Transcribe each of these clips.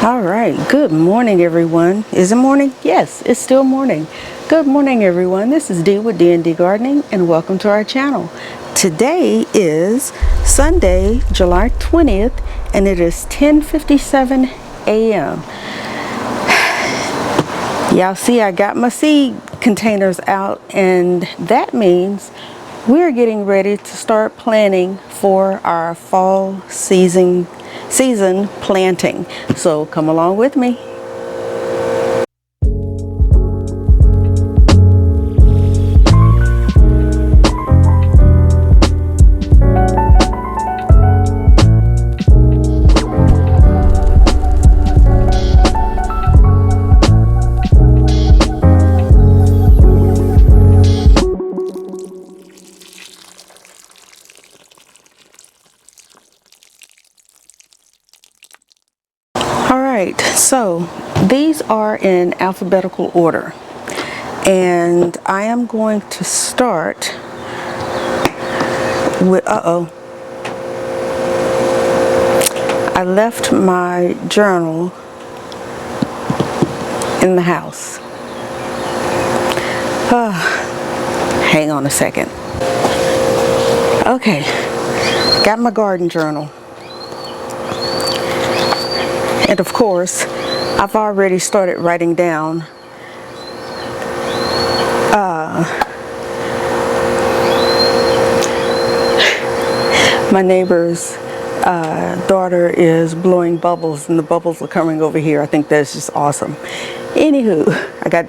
All right, good morning everyone. Is it morning? Yes, it's still morning. Good morning everyone. This is Dee with D&D Gardening and welcome to our channel. Today is Sunday, July 20th and it is 10:57 a.m. Y'all see I got my seed containers out and that means we're getting ready to start planting for our fall season planting. So come along with me. Alright, so these are in alphabetical order and I am going to start with, I left my journal in the house. Hang on a second. Okay, got my garden journal. And of course, I've already started writing down my neighbor's daughter is blowing bubbles and the bubbles are coming over here. I think that's just awesome. Anywho, I got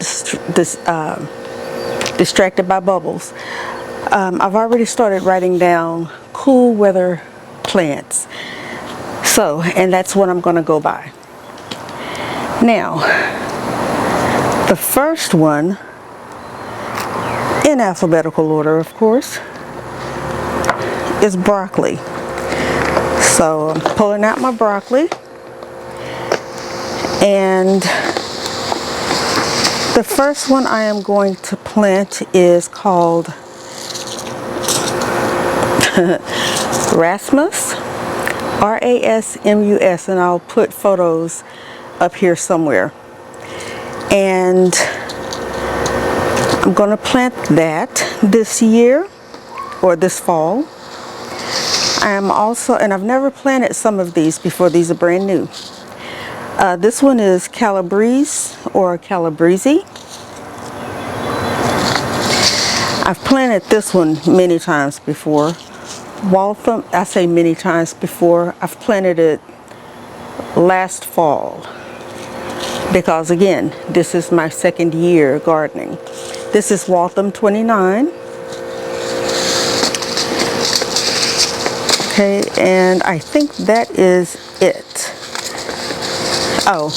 distracted by bubbles. I've already started writing down cool weather plants. So, and that's what I'm going to go by. Now, the first one, in alphabetical order of course, is broccoli. So I'm pulling out my broccoli, and the first one I am going to plant is called Rasmus. R-A-S-M-U-S, and I'll put photos up here somewhere. And I'm going to plant that this year or this fall. I am also, and I've never planted some of these before, these are brand new. This one is Calabrese or Calabrese. I've planted this one many times before. Waltham, I say many times before, I've planted it last fall because again, this is my second year gardening. This is Waltham 29. Okay, and I think that is it. Oh,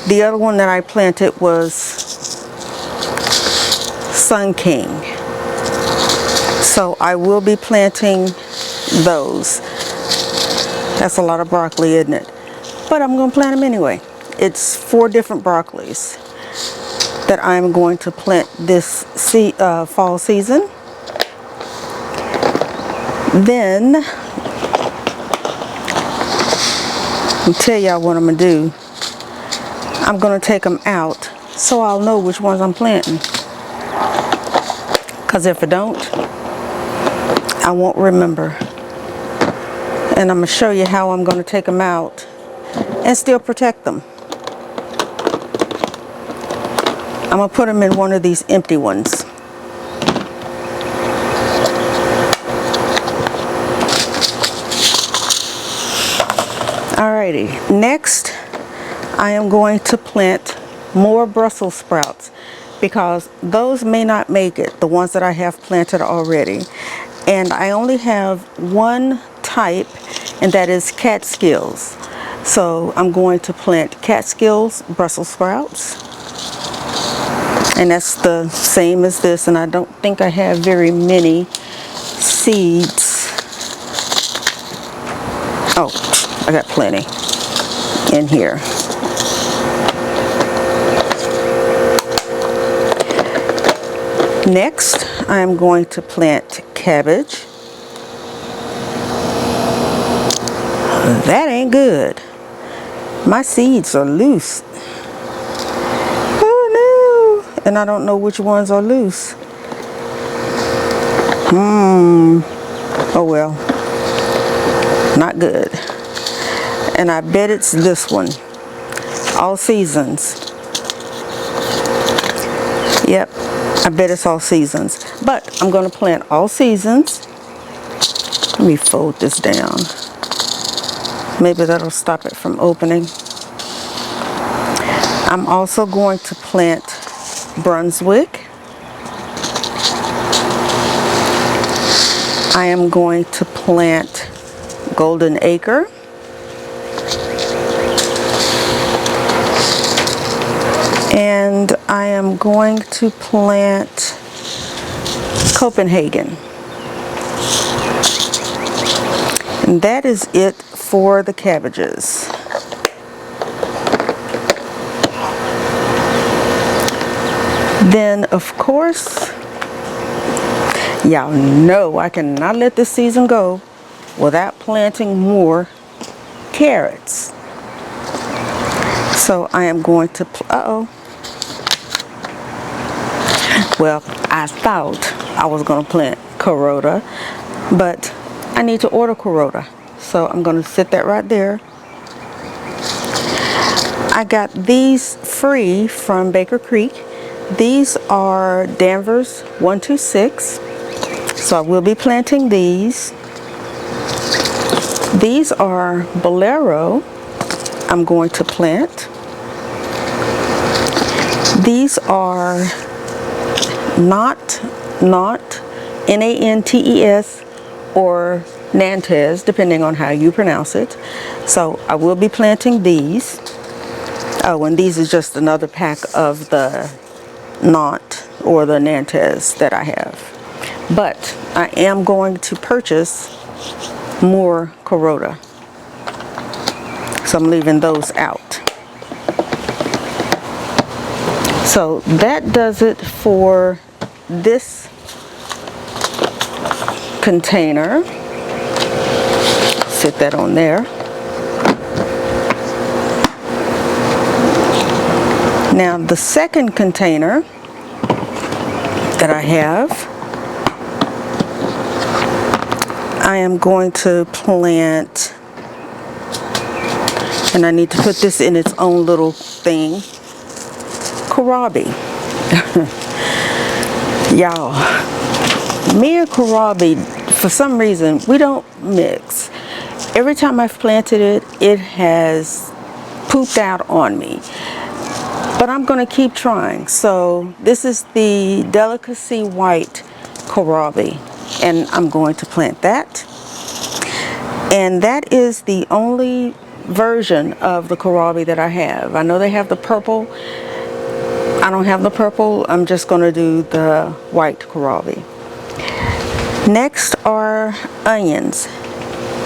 the other one that I planted was Sun King. So I will be planting those. That's a lot of broccoli, isn't it? But I'm going to plant them anyway. It's 4 different broccolis that I'm going to plant this fall season. Then I'll tell y'all what I'm going to do. I'm going to take them out so I'll know which ones I'm planting. Because if I don't, I won't remember. And I'm going to show you how I'm going to take them out and still protect them. I'm going to put them in one of these empty ones. Alrighty, next I am going to plant more Brussels sprouts because those may not make it, the ones that I have planted already. And I only have one type, and that is Catskills. So I'm going to plant Catskills Brussels sprouts. And that's the same as this, and I don't think I have very many seeds. Oh, I got plenty in here. Next, I'm going to plant cabbage. That ain't good. My seeds are loose. Oh no! And I don't know which ones are loose. Oh well. Not good. And I bet it's this one. All seasons. Yep, I bet it's all seasons. But I'm going to plant all seasons. Let me fold this down. Maybe that'll stop it from opening. I'm also going to plant Brunswick. I am going to plant Golden Acre. And I am going to plant Copenhagen. And that is it for the cabbages. Then, of course, y'all know I cannot let this season go without planting more carrots. So I am going to, well, I thought I was going to plant Carota, but I need to order Carota. So I'm going to sit that right there. I got these free from Baker Creek. These are Danvers 126. So I will be planting these. These are Bolero. I'm going to plant. These are not Nantes or Nantes, depending on how you pronounce it. So I will be planting these. Oh, and these is just another pack of the Nantes or the Nantes that I have. But I am going to purchase more Carota. So I'm leaving those out. So that does it for this container. Sit that on there. Now the second container that I have, I am going to plant, and I need to put this in its own little thing, kohlrabi. Y'all, me and kohlrabi, for some reason, we don't mix. Every time I've planted it, it has pooped out on me. But I'm going to keep trying. So this is the Delicacy White kohlrabi, and I'm going to plant that. And that is the only version of the kohlrabi that I have. I know they have the purple. I don't have the purple. I'm just going to do the white kohlrabi. Next are onions.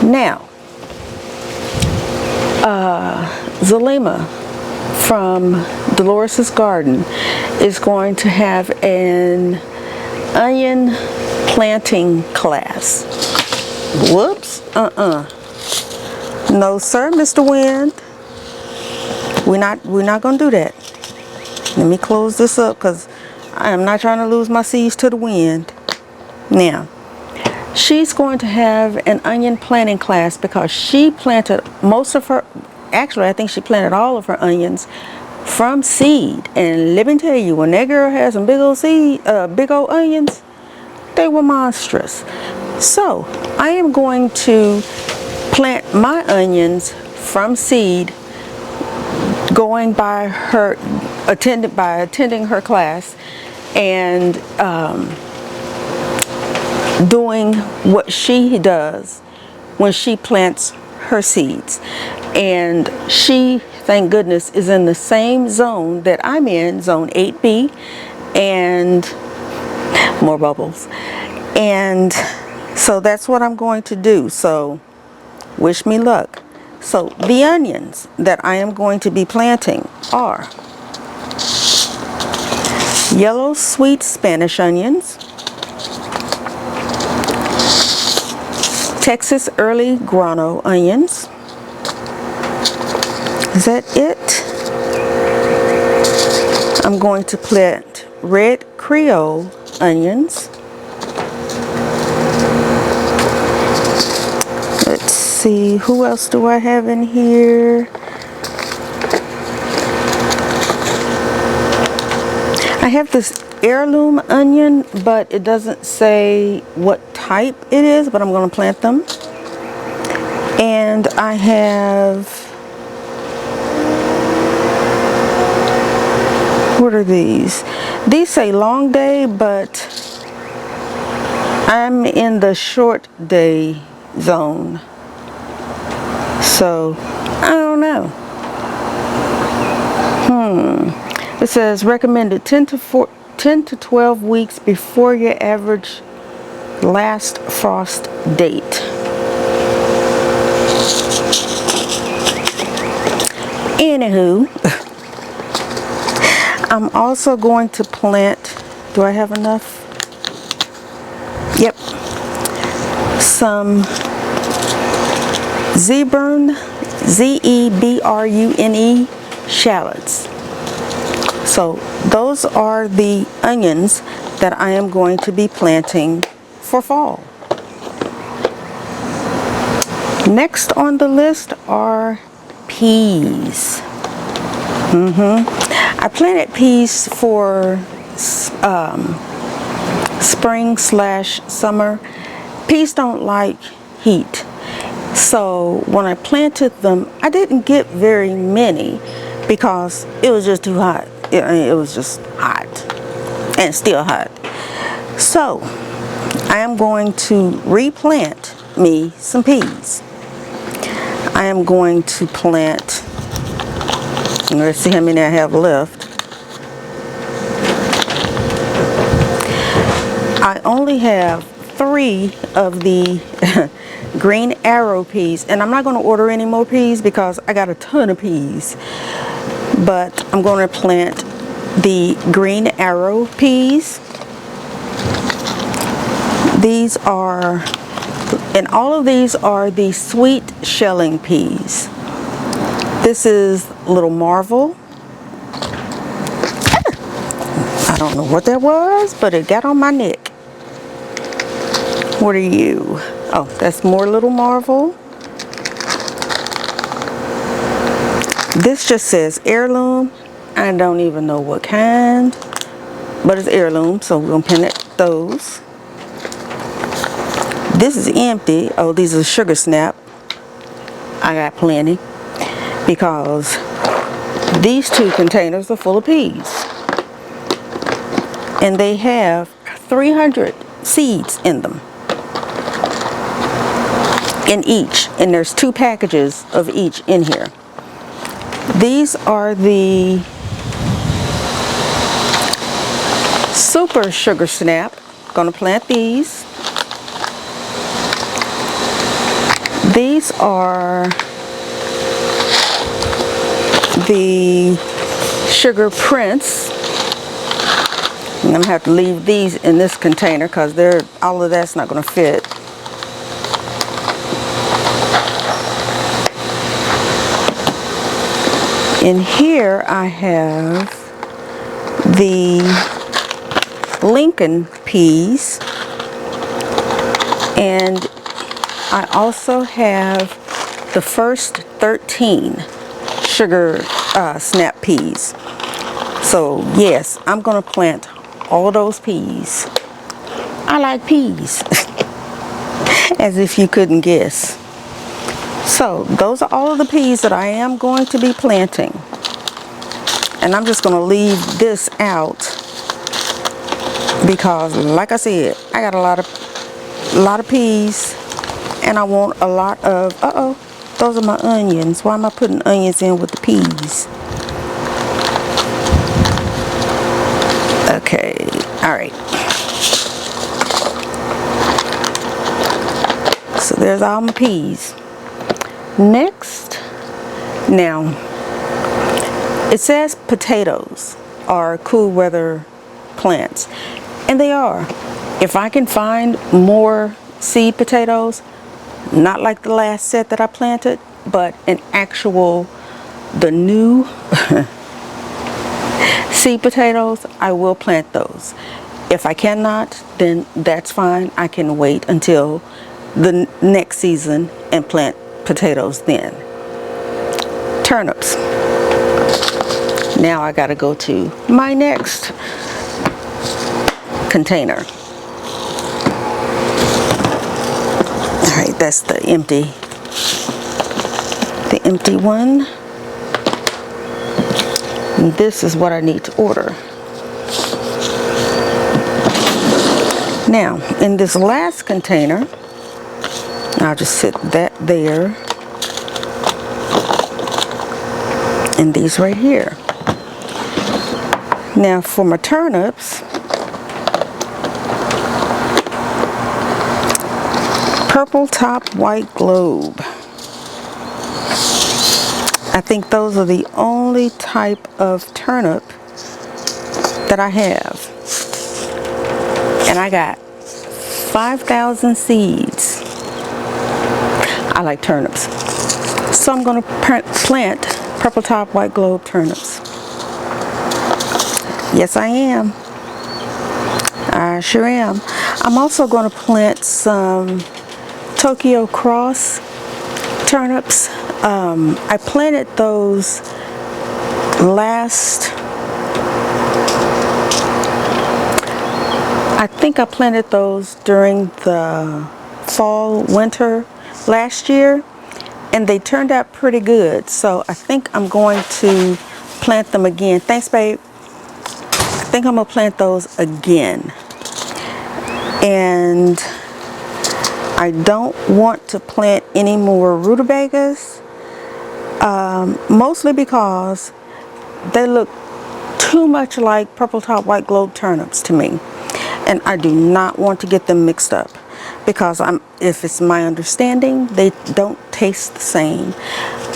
Now, Zalima from Dolores' Garden is going to have an onion planting class. Whoops, no sir, Mr. Wind. We're not gonna do that. Let me close this up because I am not trying to lose my seeds to the wind. Now, she's going to have an onion planting class because she planted most of her, actually I think she planted all of her onions from seed. And let me tell you, when that girl had some big old onions, they were monstrous. So I am going to plant my onions from seed, going by her, attending her class, and doing what she does when she plants her seeds. And she, thank goodness, is in the same zone that I'm in, zone 8B, and more bubbles. And so that's what I'm going to do. So wish me luck. So the onions that I am going to be planting are yellow sweet Spanish onions, Texas early grano onions, Is that it? I'm going to plant red Creole onions. Let's see, who else do I have in here? I have this heirloom onion, but it doesn't say what type it is, but I'm going to plant them. And I have, what are these? These say long day, but I'm in the short day zone. So, I don't know. It says recommended 10 to 12 weeks before your average last frost date. Anywho, I'm also going to plant, do I have enough? Yep. Some zebrune, zebrune shallots. So those are the onions that I am going to be planting for fall. Next on the list are peas. I planted peas for spring/summer. Peas don't like heat. So when I planted them, I didn't get very many because it was just too hot. It was just hot and still hot. So I am going to replant me some peas. I am going to plant, let's see how many I have left. I only have 3 of the green arrow peas, and I'm not going to order any more peas because I got a ton of peas. But I'm going to plant the green arrow peas. These are, and all of these are the sweet shelling peas. This is Little Marvel. I don't know what that was, but it got on my neck. What are you? Oh, that's more Little Marvel. This just says heirloom. I don't even know what kind, but it's heirloom, so we're going to plant those. This is empty. Oh, these are sugar snap. I got plenty because these 2 containers are full of peas. And they have 300 seeds in them. In each. And there's 2 packages of each in here. These are the super sugar snap. Gonna plant these. These are the sugar prince. I'm gonna have to leave these in this container because all of that's not gonna fit. In here I have the Lincoln peas, and I also have the first 13 sugar snap peas. So yes, I'm gonna plant all those peas. I like peas, as if you couldn't guess. So those are all of the peas that I am going to be planting. And I'm just going to leave this out because, like I said, I got a lot of peas, and I want a lot of, those are my onions. Why am I putting onions in with the peas? Okay, all right. So there's all my peas. Next, now, it says potatoes are cool weather plants, and they are. If I can find more seed potatoes, not like the last set that I planted, but an actual the new seed potatoes, I will plant those. If I cannot, then that's fine. I can wait until the next season and plant potatoes then. Turnips. Now I gotta go to my next container. Alright, that's the empty one. And this is what I need to order. Now, in this last container, I'll just sit that there, and these right here. Now for my turnips, purple top white globe. I think those are the only type of turnip that I have. And I got 5,000 seeds. I like turnips. So I'm going to plant purple top white globe turnips. Yes, I am. I sure am. I'm also going to plant some Tokyo Cross turnips. I planted those I think I planted those during the fall, winter last year, and they turned out pretty good. So I think I'm going to plant them again. Thanks, babe. I think I'm going to plant those again. And I don't want to plant any more rutabagas, mostly because they look too much like purple top white globe turnips to me. And I do not want to get them mixed up, because if it's my understanding, they don't taste the same.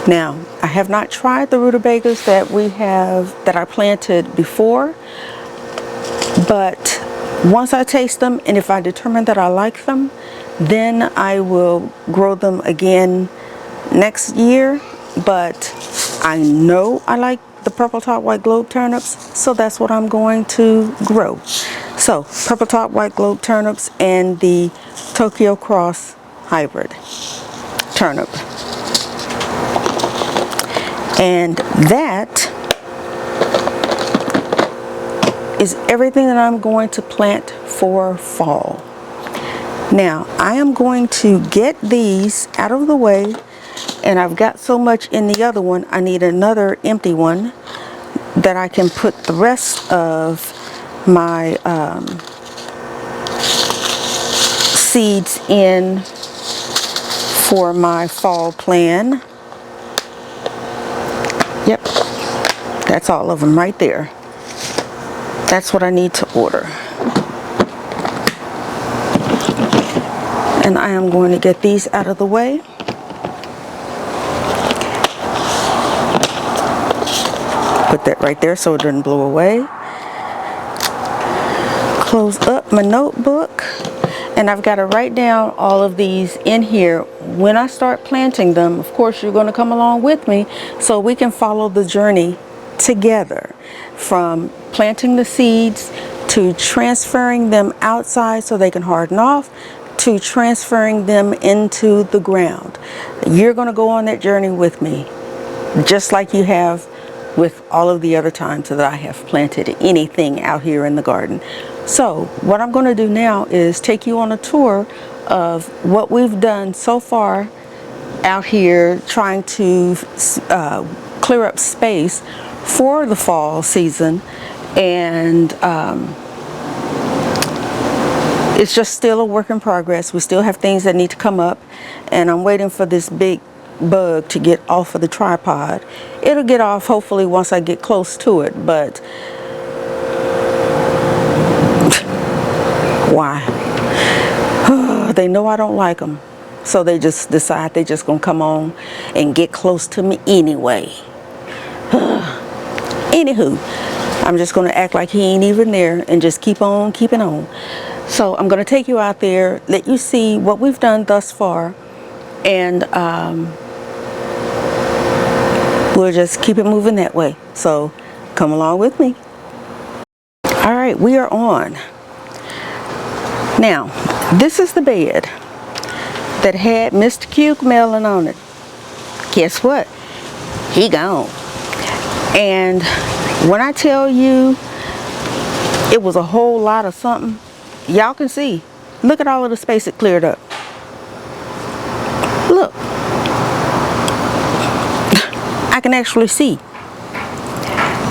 Now, I have not tried the rutabagas that I planted before, but once I taste them, and if I determine that I like them, then I will grow them again next year. But I know I like the purple top white globe turnips, so that's what I'm going to grow. So purple top white globe turnips and the Tokyo Cross hybrid turnip. And that is everything that I'm going to plant for fall. Now I am going to get these out of the way, and I've got so much in the other one, I need another empty one that I can put the rest of my seeds in for my fall plan. Yep, that's all of them right there. That's what I need to order. And I am going to get these out of the way. Put that right there so it doesn't blow away. Close up my notebook, and I've got to write down all of these in here. When I start planting them, of course you're going to come along with me so we can follow the journey together, from planting the seeds to transferring them outside so they can harden off, to transferring them into the ground. You're going to go on that journey with me, just like you have with all of the other times that I have planted anything out here in the garden. So what I'm going to do now is take you on a tour of what we've done so far out here, trying to clear up space for the fall season. And it's just still a work in progress. We still have things that need to come up, and I'm waiting for this big bug to get off of the tripod. It'll get off hopefully once I get close to it, but why? They know I don't like them, so they just decide they're just gonna come on and get close to me anyway. Anywho, I'm just gonna act like he ain't even there and just keep on keeping on. So I'm gonna take you out there, let you see what we've done thus far, and we'll just keep it moving that way. So come along with me. All right, we are on. Now, this is the bed that had Mr. Cucamelon on it. Guess what? He gone. And when I tell you it was a whole lot of something, y'all can see. Look at all of the space it cleared up. Look. I can actually see.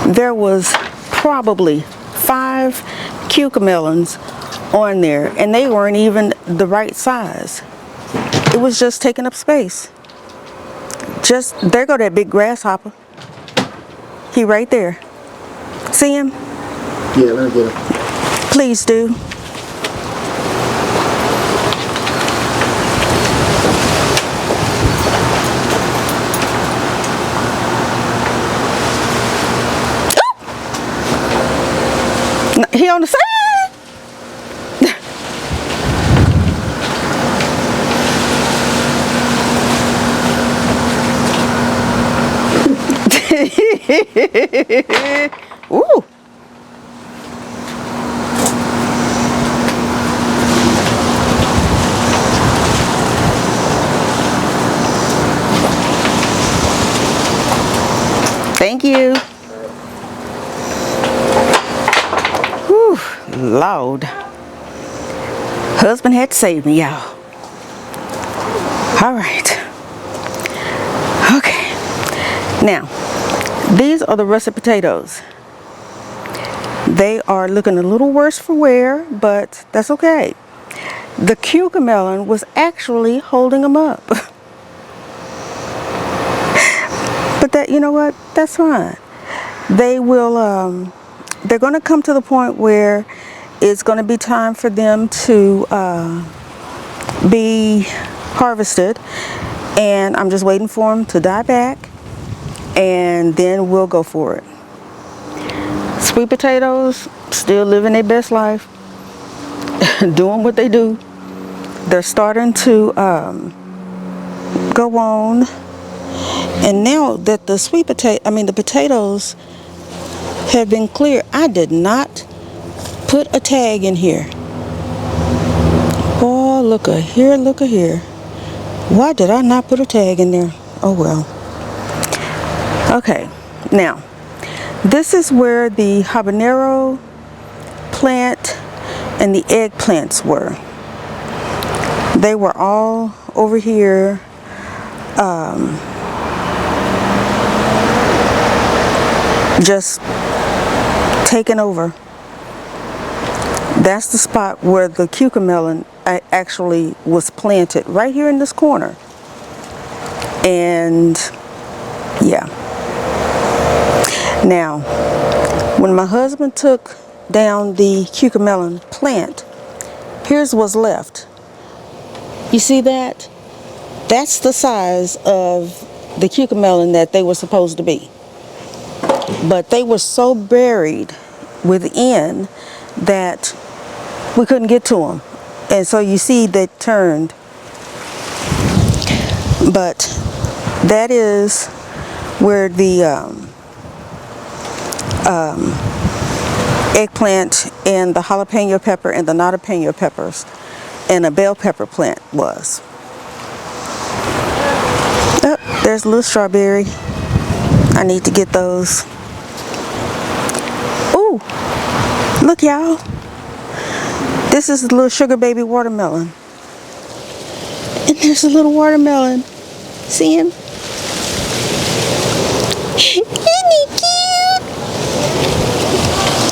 There was probably 5 cucamelons on there, and they weren't even the right size. It was just taking up space. Just, there go that big grasshopper. He right there. See him? Yeah, let me get him. Please do. He on the side. Ooh. Thank you. Whew, Lord. Husband had to save me, y'all. All right. Okay. Now, these are the russet potatoes. They are looking a little worse for wear, but that's okay. The cucamelon was actually holding them up. But that, you know what? That's fine. They will, they're going to come to the point where it's going to be time for them to be harvested. And I'm just waiting for them to die back. And then we'll go for it. Sweet potatoes, still living their best life. Doing what they do. They're starting to go on. And now that the the potatoes have been cleared, I did not put a tag in here. Oh, look a here, look a here. Why did I not put a tag in there? Oh well. Okay, now this is where the habanero plant and the eggplants were. They were all over here. Just taken over. That's the spot where the cucamelon actually was planted, right here in this corner. And yeah. Now, when my husband took down the cucamelon plant, here's what's left. You see that? That's the size of the cucamelon that they were supposed to be. But they were so buried within that we couldn't get to them. And so you see they turned. But that is where the eggplant and the jalapeno pepper and the jalapeno peppers and a bell pepper plant was. Oh, there's a little strawberry. I need to get those. Ooh, look y'all. This is the little sugar baby watermelon. And there's a little watermelon. See him? Isn't he cute?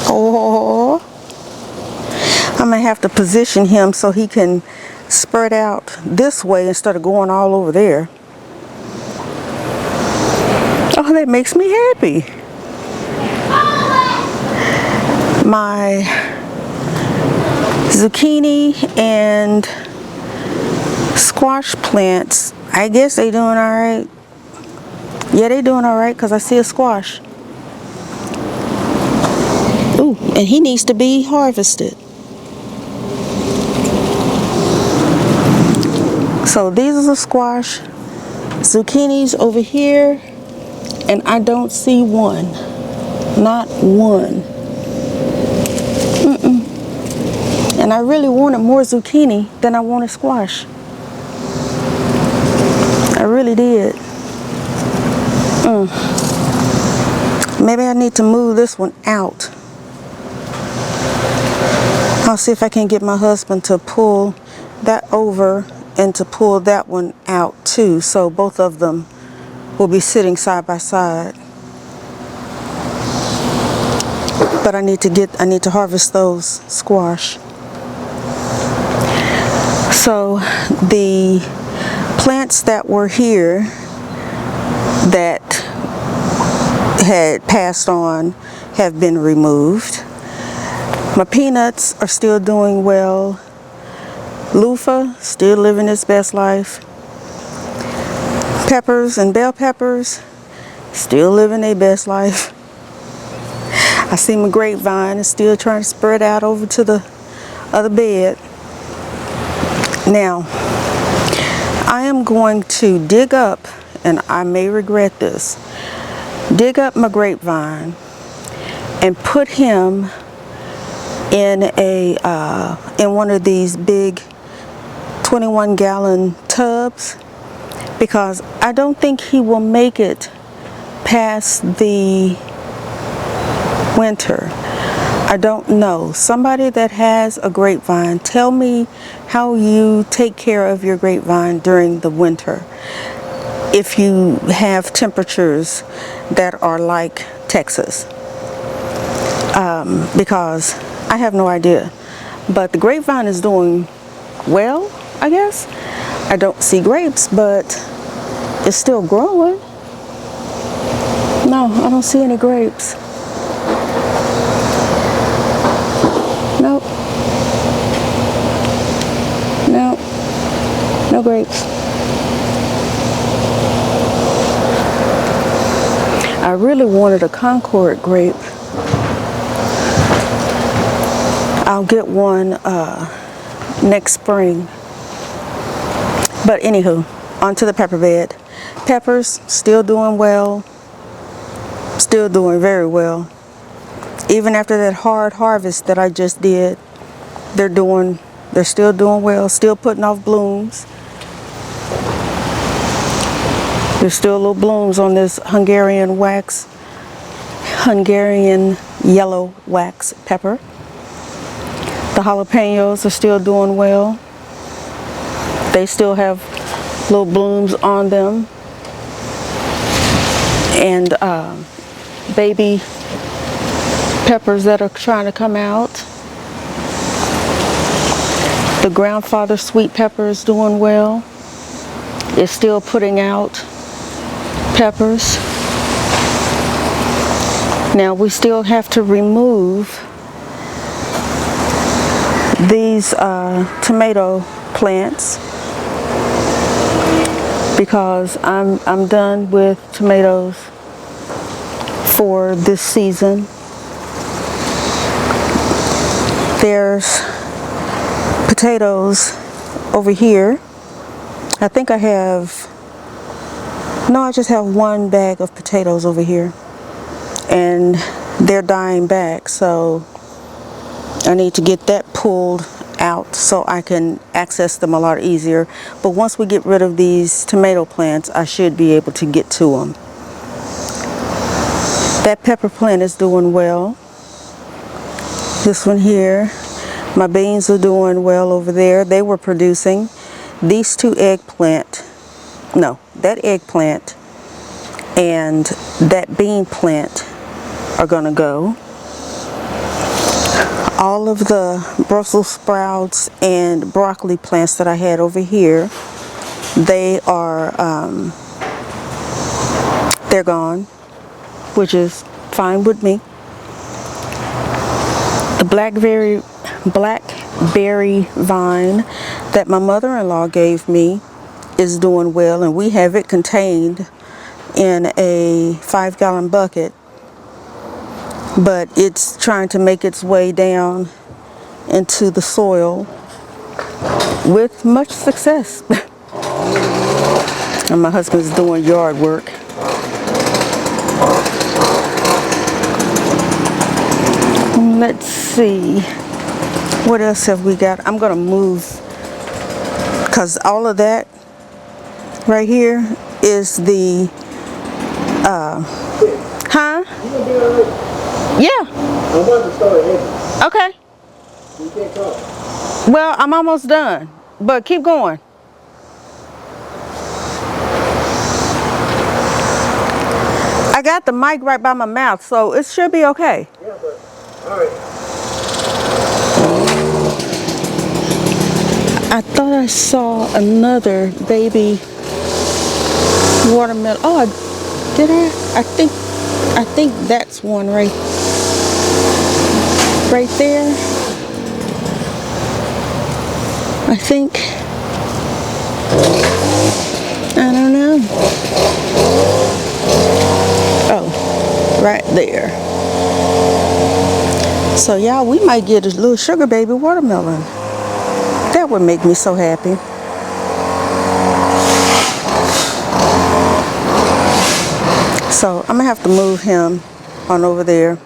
Oh, I'm gonna have to position him so he can spread out this way instead of going all over there. Oh, that makes me happy. My zucchini and squash plants, I guess they doing all right. Yeah, they doing all right because I see a squash. Ooh, and he needs to be harvested. So these are the squash, zucchinis over here, And I don't see one. Not one. And I really wanted more zucchini than I wanted squash. I really did. Maybe I need to move this one out. I'll see if I can get my husband to pull that over and to pull that one out too, so both of them will be sitting side by side. But I need to harvest those squash. So the plants that were here that had passed on have been removed. My peanuts are still doing well. Loofah still living its best life. Peppers and bell peppers still living their best life. I see my grapevine is still trying to spread out over to the other bed. Now, I am going to dig up, and I may regret this, dig up my grapevine and put him in one of these big 21-gallon tubs, because I don't think he will make it past the winter. I don't know. Somebody that has a grapevine, tell me how you take care of your grapevine during the winter. If you have temperatures that are like Texas. Because I have no idea. But the grapevine is doing well, I guess. I don't see grapes, but it's still growing. No, I don't see any grapes. Nope. Nope. No grapes. I really wanted a Concord grape. I'll get one next spring. But anywho, onto the pepper bed. Peppers still doing well. Still doing very well. Even after that hard harvest that I just did, they're still doing well, still putting off blooms. There's still little blooms on this Hungarian yellow wax pepper. The jalapenos are still doing well. They still have little blooms on them. And baby peppers that are trying to come out. The grandfather sweet pepper is doing well. It's still putting out peppers. Now we still have to remove these tomato plants because I'm done with tomatoes for this season. There's potatoes over here. I think I just have one bag of potatoes over here, and they're dying back, so I need to get that pulled out so I can access them a lot easier. But once we get rid of these tomato plants, I should be able to get to them. That pepper plant is doing well. This one here, my beans are doing well over there. They were producing. These two that eggplant and that bean plant are gonna go. All of the Brussels sprouts and broccoli plants that I had over here, they're gone, which is fine with me. The blackberry vine that my mother-in-law gave me is doing well, and we have it contained in a 5-gallon bucket, but it's trying to make its way down into the soil with much success. And my husband's doing yard work. let's see. What else have we got? I'm gonna move, because all of that right here is the, huh? You gonna be alright? Yeah, I want to start heavy. okay. You can't talk. Well, I'm almost done, but keep going. I got the mic right by my mouth, so it should be okay. Yeah, but alright. I thought I saw another baby watermelon. Oh, did I? I think that's one right there. I think. I don't know. Oh, right there. So y'all, we might get a little sugar baby watermelon. That would make me so happy. So I'm gonna have to move him on over there.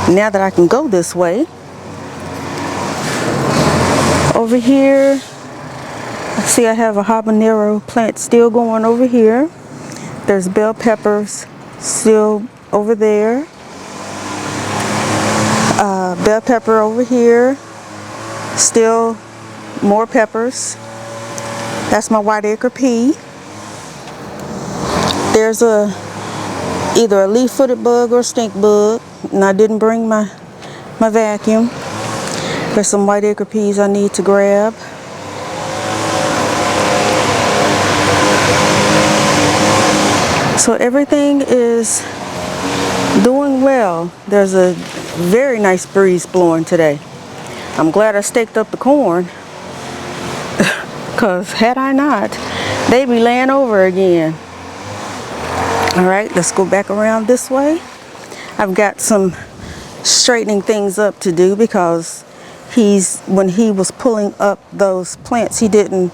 Now that I can go this way. Over here, I see I have a habanero plant still going over here. There's bell peppers still over there. Bell pepper over here. Still more peppers. That's my white acre pea. There's either a leaf-footed bug or stink bug, and I didn't bring my vacuum. There's some white acre peas I need to grab. So everything is doing well. There's a very nice breeze blowing today. I'm glad I staked up the corn, because had I not, they'd be laying over again. All right, let's go back around this way. I've got some straightening things up to do, because when he was pulling up those plants, he didn't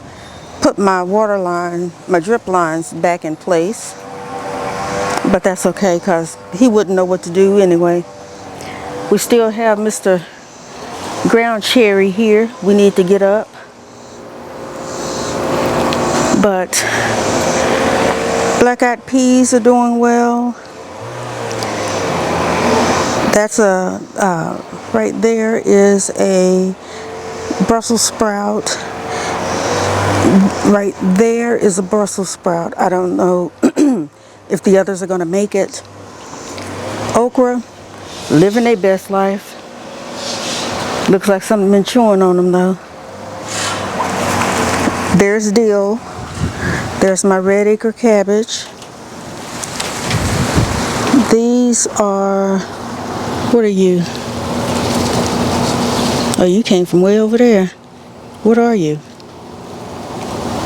put my my drip lines back in place. But that's okay, because he wouldn't know what to do anyway. We still have Mr. Ground Cherry here we need to get up. But black-eyed peas are doing well. That's right there is a Brussels sprout. Right there is a Brussels sprout. I don't know if the others are going to make it. Okra, living their best life. Looks like something been chewing on them though. There's dill. There's my red acre cabbage. These are, what are you? Oh, you came from way over there. What are you?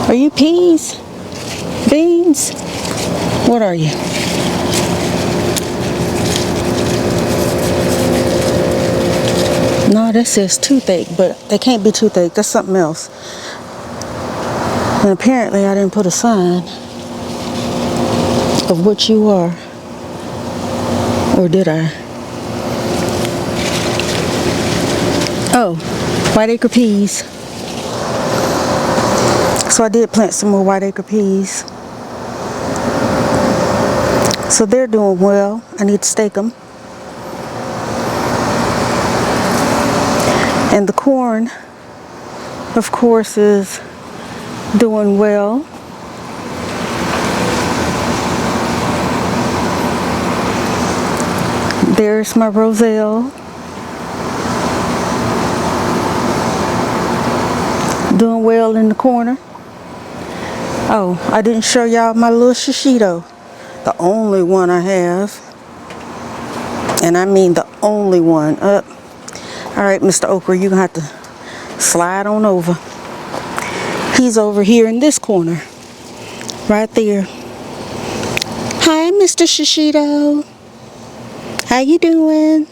Are you peas? Beans? What are you? No, that says toothache, but they can't be toothache. That's something else. And apparently I didn't put a sign of what you are. Or did I? Oh, white acre peas. So I did plant some more white acre peas. So they're doing well. I need to stake them. And the corn, of course, is doing well. There's my roselle. Doing well in the corner. Oh, I didn't show y'all my little shishito. The only one I have. And I mean the only one. Alright, Mr. Okra, you're going to have to slide on over. He's over here in this corner. Right there. Hi, Mr. Shishito. How you doing?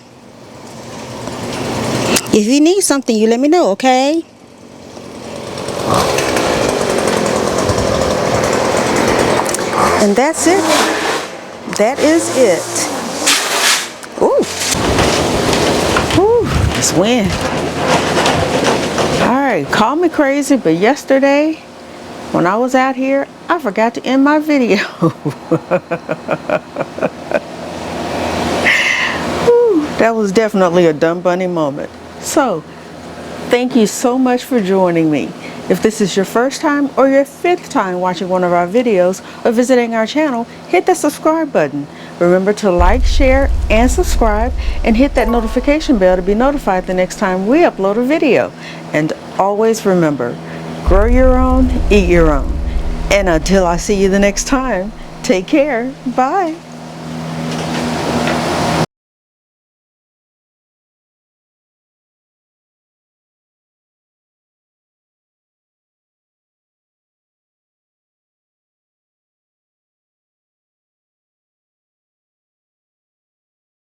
If you need something, you let me know, okay? And that's it. That is it. Ooh. Just win. Alright, call me crazy, but yesterday when I was out here, I forgot to end my video. Whew, that was definitely a dumb bunny moment. So, thank you so much for joining me. If this is your first time or your 5th time watching one of our videos or visiting our channel, hit the subscribe button. Remember to like, share, and subscribe, and hit that notification bell to be notified the next time we upload a video. And always remember, grow your own, eat your own. And until I see you the next time, take care. Bye.